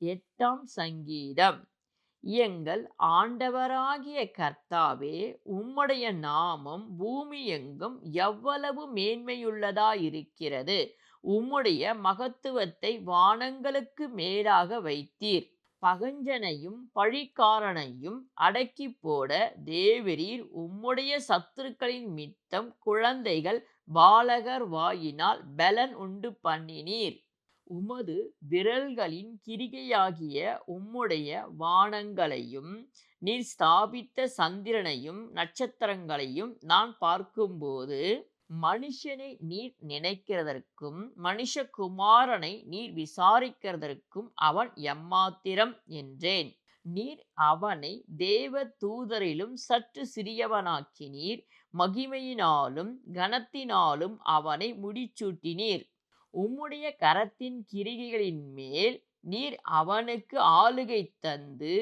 8ஆம் சங்கீதம். எங்கள் ஆண்டவராகிய கர்த்தாவே, உம்முடைய நாமம் பூமி எங்கும் எவ்வளவு மேன்மையுள்ளதாயிருக்கிறது. உம்முடைய மகத்துவத்தை வானங்களுக்கு மேலாக வைத்தீர். பகஞ்சனையும் பழிக்காரனையும் அடக்கி போட தேவரீர் உம்முடைய சத்துருக்களின் மித்தம் குழந்தைகள் பாலகர் வாயினால் பலன் உண்டு பண்ணினீர். உமது விரல்களின் கிரிகையாகிய உம்முடைய வானங்களையும் நீர் ஸ்தாபித்த சந்திரனையும் நட்சத்திரங்களையும் நான் பார்க்கும்போது, மனுஷனை நீர் நினைக்கிறதற்கும் மனுஷகுமாரனை நீர் விசாரிக்கிறதற்கும் அவன் எம்மாத்திரம் என்றேன். நீர் அவனை தேவ தூதரிலும் சற்று சிறியவனாக்கினீர். மகிமையினாலும் கனத்தினாலும் அவனை முடிசூட்டினீர். உம்முடைய கரத்தின் கிரிகைகளின் மேல் நீர் அவனுக்கு ஆளுகை தந்து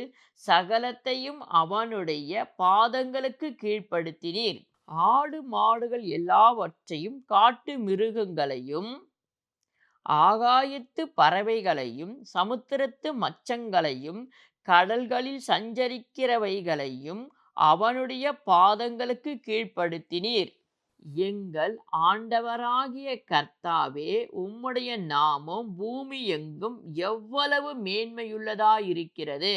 சகலத்தையும் அவனுடைய பாதங்களுக்கு கீழ்ப்படுத்தினீர். ஆடு மாடுகள் எல்லாவற்றையும் காட்டு மிருகங்களையும் ஆகாயத்து பறவைகளையும் சமுத்திரத்து மச்சங்களையும் கடல்களில் சஞ்சரிக்கிறவைகளையும் அவனுடைய பாதங்களுக்கு கீழ்ப்படுத்தினீர். எங்கள் ஆண்டவராகிய கர்த்தாவே, உம்முடைய நாமம் பூமி எங்கும் எவ்வளவு மேன்மையுள்ளதாயிருக்கிறது.